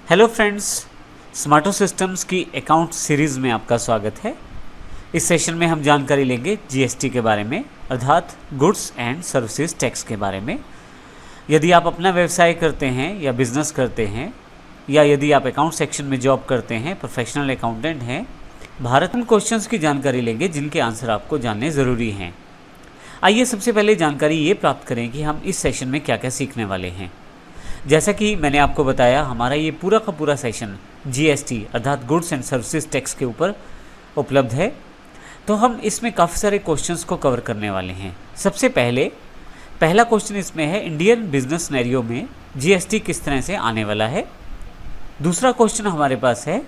Hello friends, स्मार्टो systems की account series में आपका स्वागत है। इस सेशन में हम जानकारी लेंगे जीएसटी के बारे में, अर्थात गुड्स एंड सर्विसेज टैक्स के बारे में। यदि आप अपना व्यवसाय करते हैं या बिजनेस करते हैं, या यदि आप अकाउंट सेक्शन में जॉब करते हैं, प्रोफेशनल अकाउंटेंट हैं, भारत में क्वेश्चंस की जानकारी लेंगे जिनके आंसर आपको जानने ज़रूरी हैं। आइए सबसे पहले जानकारी ये प्राप्त करें कि हम इस सेशन में क्या क्या सीखने वाले हैं। जैसा कि मैंने आपको बताया, हमारा ये पूरा का पूरा सेशन जीएसटी अर्थात गुड्स एंड सर्विसेज टैक्स के ऊपर उपलब्ध है। तो हम इसमें काफ़ी सारे क्वेश्चंस को कवर करने वाले हैं। सबसे पहला क्वेश्चन इसमें है, इंडियन बिजनेस सिनेरियो में जीएसटी किस तरह से आने वाला है। दूसरा क्वेश्चन हमारे पास है,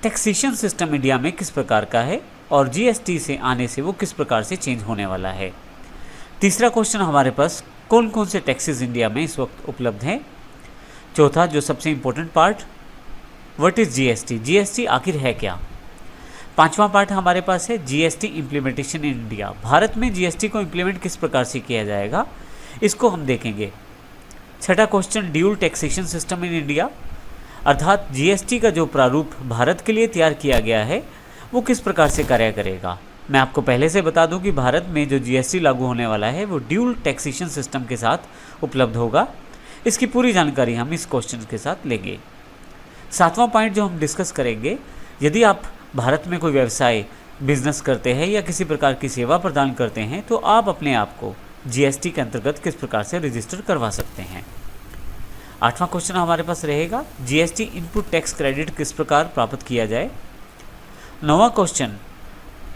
टैक्सेशन सिस्टम इंडिया में किस प्रकार का है और जीएसटी से आने से वो किस प्रकार से चेंज होने वाला है। तीसरा क्वेश्चन हमारे पास, कौन कौन से टैक्सेस इंडिया में इस वक्त उपलब्ध हैं। चौथा, जो सबसे important part, what is GST, GST आखिर है क्या। पांचवा पार्ट हमारे पास है, GST implementation in India, Bharat में जीएसटी को इम्प्लीमेंट किस प्रकार से किया जाएगा, इसको हम देखेंगे। छठा question, dual taxation system in India, अर्थात जीएसटी का जो प्रारूप भारत के लिए तैयार किया गया है वो किस प्रकार से कार्य करेगा। मैं आपको पहले से बता दूं कि भारत में जो जीएसटी लागू होने वाला है वो ड्यूल टैक्सेशन सिस्टम के साथ उपलब्ध होगा। इसकी पूरी जानकारी हम इस क्वेश्चन के साथ लेंगे। सातवां पॉइंट जो हम डिस्कस करेंगे, यदि आप भारत में कोई व्यवसाय बिजनेस करते हैं या किसी प्रकार की सेवा प्रदान करते हैं तो आप अपने आप को जीएसटी के अंतर्गत किस प्रकार से रजिस्टर करवा सकते हैं। आठवां क्वेश्चन हमारे पास रहेगा, जीएसटी इनपुट टैक्स क्रेडिट किस प्रकार प्राप्त किया जाए। नौवां क्वेश्चन,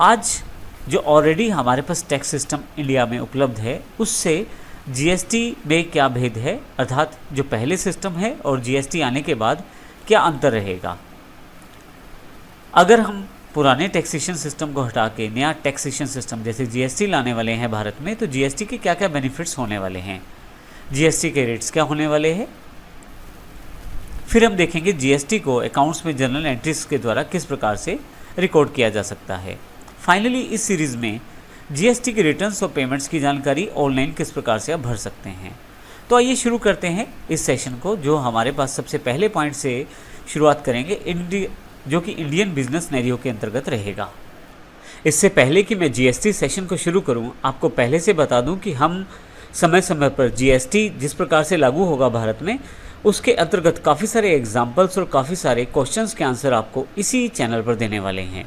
आज जो ऑलरेडी हमारे पास टैक्स सिस्टम इंडिया में उपलब्ध है उससे जीएसटी में क्या भेद है, अर्थात जो पहले सिस्टम है और जीएसटी आने के बाद क्या अंतर रहेगा। अगर हम पुराने टैक्सेशन सिस्टम को हटा के नया टैक्सेशन सिस्टम जैसे जीएसटी लाने वाले हैं भारत में, तो जीएसटी के क्या क्या बेनिफिट्स होने वाले हैं, जीएसटी के रेट्स क्या होने वाले हैं। फिर हम देखेंगे जीएसटी को अकाउंट्स में जर्नल एंट्रीज के द्वारा किस प्रकार से रिकॉर्ड किया जा सकता है। फाइनली इस सीरीज़ में जीएसटी के रिटर्न्स और पेमेंट्स की जानकारी ऑनलाइन किस प्रकार से आप भर सकते हैं। तो आइए शुरू करते हैं इस सेशन को, जो हमारे पास सबसे पहले पॉइंट से शुरुआत करेंगे, जो कि इंडियन बिजनेस सिनेरियो के अंतर्गत रहेगा। इससे पहले कि मैं जीएसटी सेशन को शुरू करूं, आपको पहले से बता दूं कि हम समय समय पर जीएसटी जिस प्रकार से लागू होगा भारत में, उसके अंतर्गत काफ़ी सारे एग्जाम्पल्स और काफ़ी सारे क्वेश्चंस के आंसर आपको इसी चैनल पर देने वाले हैं।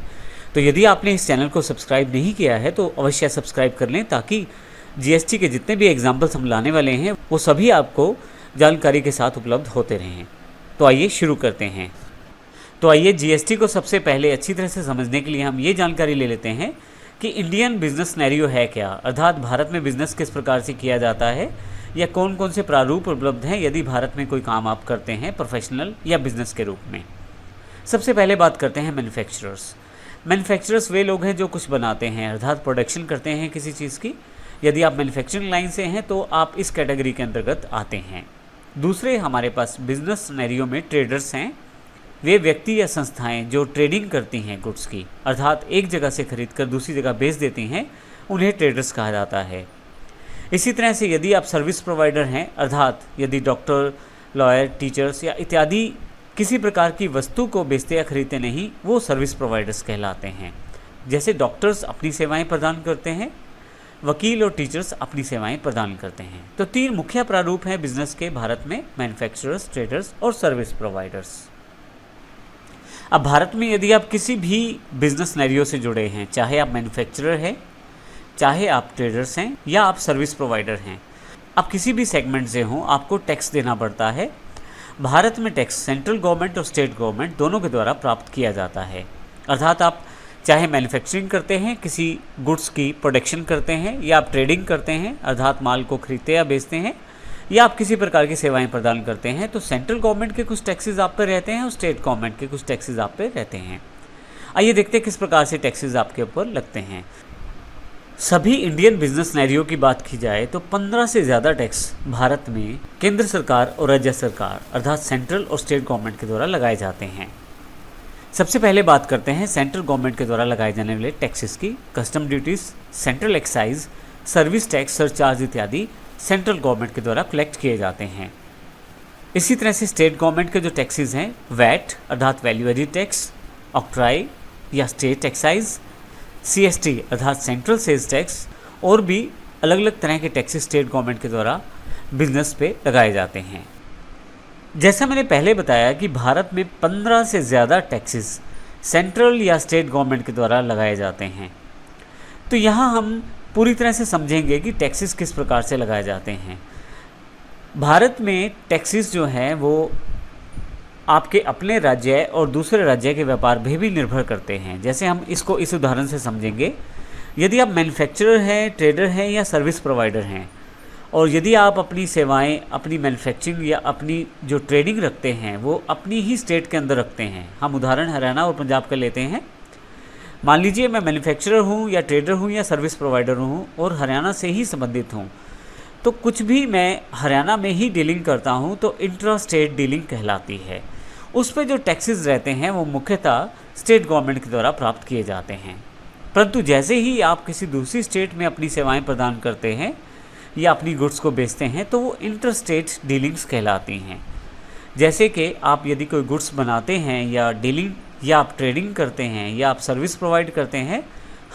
तो यदि आपने इस चैनल को सब्सक्राइब नहीं किया है तो अवश्य सब्सक्राइब कर लें, ताकि जीएसटी के जितने भी एग्जाम्पल्स हम लाने वाले हैं वो सभी आपको जानकारी के साथ उपलब्ध होते रहें। तो आइए शुरू करते हैं। तो आइए जीएसटी को सबसे पहले अच्छी तरह से समझने के लिए हम ये जानकारी ले लेते हैं कि इंडियन बिजनेस सिनेरियो है क्या, अर्थात भारत में बिजनेस किस प्रकार से किया जाता है या कौन कौन से प्रारूप उपलब्ध हैं यदि भारत में कोई काम आप करते हैं प्रोफेशनल या बिजनेस के रूप में। सबसे पहले बात करते हैं मैन्युफैक्चरर्स। मैन्युफैक्चरर्स वे लोग हैं जो कुछ बनाते हैं, अर्थात प्रोडक्शन करते हैं किसी चीज़ की। यदि आप मैन्युफैक्चरिंग लाइन से हैं तो आप इस कैटेगरी के अंतर्गत आते हैं। दूसरे हमारे पास बिजनेस सिनेरियो में ट्रेडर्स हैं। वे व्यक्ति या संस्थाएं जो ट्रेडिंग करती हैं गुड्स की, अर्थात एक जगह से खरीद कर दूसरी जगह बेच देती हैं, उन्हें ट्रेडर्स कहा जाता है। इसी तरह से यदि आप सर्विस प्रोवाइडर हैं, अर्थात यदि डॉक्टर, लॉयर, टीचर्स या इत्यादि किसी प्रकार की वस्तु को बेचते या खरीदते नहीं, वो सर्विस प्रोवाइडर्स कहलाते हैं। जैसे डॉक्टर्स अपनी सेवाएं प्रदान करते हैं, वकील और टीचर्स अपनी सेवाएं प्रदान करते हैं। तो तीन मुख्य प्रारूप हैं बिजनेस के भारत में, मैन्युफैक्चरर्स, ट्रेडर्स और सर्विस प्रोवाइडर्स। अब भारत में यदि आप किसी भी बिजनेस सिनेरियो से जुड़े हैं, चाहे आप मैन्युफैक्चरर हैं, चाहे आप ट्रेडर्स हैं या आप सर्विस प्रोवाइडर हैं, आप किसी भी सेगमेंट से हों, आपको टैक्स देना पड़ता है। भारत में टैक्स सेंट्रल गवर्नमेंट और स्टेट गवर्नमेंट दोनों के द्वारा प्राप्त किया जाता है। अर्थात आप चाहे मैन्युफैक्चरिंग करते हैं, किसी गुड्स की प्रोडक्शन करते हैं, या आप ट्रेडिंग करते हैं, अर्थात माल को खरीदते या बेचते हैं, या आप किसी प्रकार की सेवाएं प्रदान करते हैं, तो सेंट्रल गवर्नमेंट के कुछ टैक्सेस आप पे रहते हैं और स्टेट गवर्नमेंट के कुछ टैक्सेस आप पे रहते हैं। आइए देखते हैं किस प्रकार से टैक्सेस आपके ऊपर लगते हैं। सभी इंडियन बिजनेस सिनेरियो की बात की जाए तो 15 से ज़्यादा टैक्स भारत में केंद्र सरकार और राज्य सरकार अर्थात सेंट्रल और स्टेट गवर्नमेंट के द्वारा लगाए जाते हैं। सबसे पहले बात करते हैं सेंट्रल गवर्नमेंट के द्वारा लगाए जाने वाले टैक्सेस की। Custom duties, central excise, service tax, surcharge इत्यादि सेंट्रल गवर्नमेंट के द्वारा कलेक्ट किए जाते हैं। इसी तरह से स्टेट गवर्नमेंट के जो टैक्सेस हैं, वैट अर्थात वैल्यू एडिड टैक्स, ऑक्ट्राई या स्टेट एक्साइज, CST अर्थात सेंट्रल सेल्स टैक्स, और भी अलग अलग तरह के टैक्सेस स्टेट गवर्नमेंट के द्वारा बिजनेस पे लगाए जाते हैं। जैसा मैंने पहले बताया कि भारत में 15 से ज़्यादा टैक्सेस सेंट्रल या स्टेट गवर्नमेंट के द्वारा लगाए जाते हैं। तो यहाँ हम पूरी तरह से समझेंगे कि टैक्सेस किस प्रकार से लगाए जाते हैं। भारत में टैक्सेस जो हैं वो आपके अपने राज्य और दूसरे राज्य के व्यापार पे भी निर्भर करते हैं। जैसे हम इसको इस उदाहरण से समझेंगे, यदि आप मैन्युफैक्चरर हैं, ट्रेडर हैं या सर्विस प्रोवाइडर हैं, और यदि आप अपनी सेवाएं, अपनी मैन्युफैक्चरिंग या अपनी जो ट्रेडिंग रखते हैं वो अपनी ही स्टेट के अंदर रखते हैं। हम उदाहरण हरियाणा और पंजाब का लेते हैं। मान लीजिए मैं मैन्युफैक्चरर हूँ या ट्रेडर हूँ या सर्विस प्रोवाइडर हूँ और हरियाणा से ही संबंधित हूँ, तो कुछ भी मैं हरियाणा में ही डीलिंग करता हूँ तो इंट्रा स्टेट डीलिंग कहलाती है। उस पर जो टैक्सेस रहते हैं वो मुख्यतः स्टेट गवर्नमेंट के द्वारा प्राप्त किए जाते हैं। परंतु जैसे ही आप किसी दूसरी स्टेट में अपनी सेवाएं प्रदान करते हैं या अपनी गुड्स को बेचते हैं तो वो इंटर स्टेट डीलिंग्स कहलाती हैं। जैसे कि आप यदि कोई गुड्स बनाते हैं या डीलिंग या आप ट्रेडिंग करते हैं या आप सर्विस प्रोवाइड करते हैं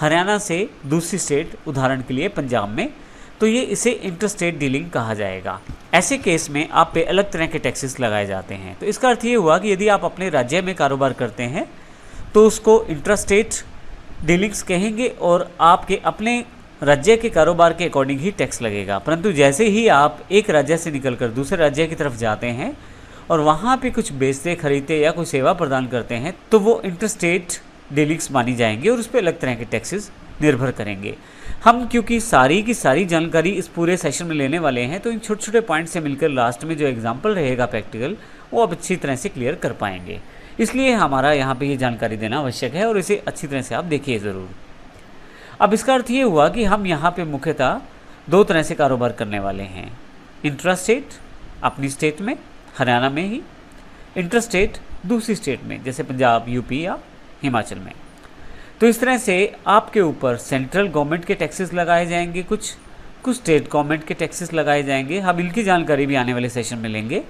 हरियाणा से दूसरी स्टेट, उदाहरण के लिए पंजाब में, तो ये इसे इंटर स्टेट डीलिंग कहा जाएगा। ऐसे केस में आप पे अलग तरह के टैक्सेस लगाए जाते हैं। तो इसका अर्थ ये हुआ कि यदि आप अपने राज्य में कारोबार करते हैं तो उसको इंटर स्टेट डीलिंग्स कहेंगे और आपके अपने राज्य के कारोबार के अकॉर्डिंग ही टैक्स लगेगा। परंतु जैसे ही आप एक राज्य से निकलकर दूसरे राज्य की तरफ जाते हैं और वहाँ पे कुछ बेचते, खरीदते या कोई सेवा प्रदान करते हैं तो वो इंटरस्टेट डीलिंग्स मानी जाएंगी और उस पर अलग तरह के टैक्सेस निर्भर करेंगे। हम क्योंकि सारी की सारी जानकारी इस पूरे सेशन में लेने वाले हैं तो इन छोटे छोटे पॉइंट से मिलकर लास्ट में जो एग्जाम्पल रहेगा प्रैक्टिकल, वो आप अच्छी तरह से क्लियर कर पाएंगे। इसलिए हमारा यहाँ पे ये जानकारी देना आवश्यक है और इसे अच्छी तरह से आप देखिए ज़रूर। अब इसका अर्थ ये हुआ कि हम यहाँ पे मुख्यतः दो तरह से कारोबार करने वाले हैं। इंट्रा स्टेट अपनी स्टेट में, हरियाणा में ही, इंटर स्टेट दूसरी स्टेट में जैसे पंजाब, यूपी या हिमाचल में। तो इस तरह से आपके ऊपर सेंट्रल गवर्नमेंट के टैक्सेस लगाए जाएंगे, कुछ स्टेट गवर्नमेंट के टैक्सेस लगाए जाएंगे। हम इनकी जानकारी भी आने वाले सेशन में लेंगे,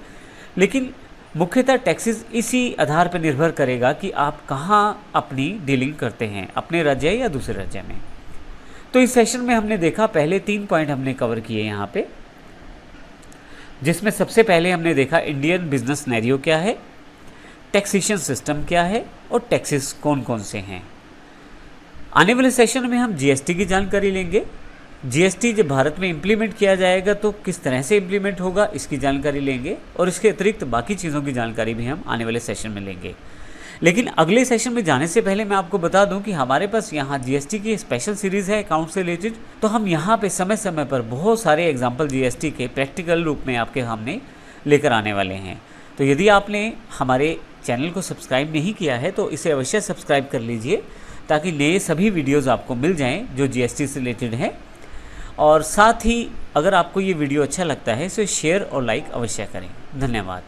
लेकिन मुख्यतः टैक्सेस इसी आधार पर निर्भर करेगा कि आप कहाँ अपनी डीलिंग करते हैं, अपने राज्य या दूसरे राज्य में। तो इस सेशन में हमने देखा, पहले 3 पॉइंट हमने कवर किए यहाँ पे, जिसमें सबसे पहले हमने देखा इंडियन बिजनेस सिनेरियो क्या है, टैक्सेशन सिस्टम क्या है और टैक्सेस कौन कौन से हैं। आने वाले सेशन में हम GST की जानकारी लेंगे। GST जब भारत में इम्प्लीमेंट किया जाएगा तो किस तरह से इम्प्लीमेंट होगा इसकी जानकारी लेंगे और इसके अतिरिक्त बाकी चीज़ों की जानकारी भी हम आने वाले सेशन में लेंगे। लेकिन अगले सेशन में जाने से पहले मैं आपको बता दूं कि हमारे पास यहाँ GST की स्पेशल सीरीज़ है अकाउंट से रिलेटेड। तो हम यहाँ पे समय समय पर बहुत सारे एग्जाम्पल GST के प्रैक्टिकल रूप में आपके सामने लेकर आने वाले हैं। तो यदि आपने हमारे चैनल को सब्सक्राइब नहीं किया है तो इसे अवश्य सब्सक्राइब कर लीजिए ताकि नए सभी वीडियोज़ आपको मिल जाएँ जो GST से रिलेटेड है। और साथ ही अगर आपको ये वीडियो अच्छा लगता है तो शेयर और लाइक अवश्य करें। धन्यवाद।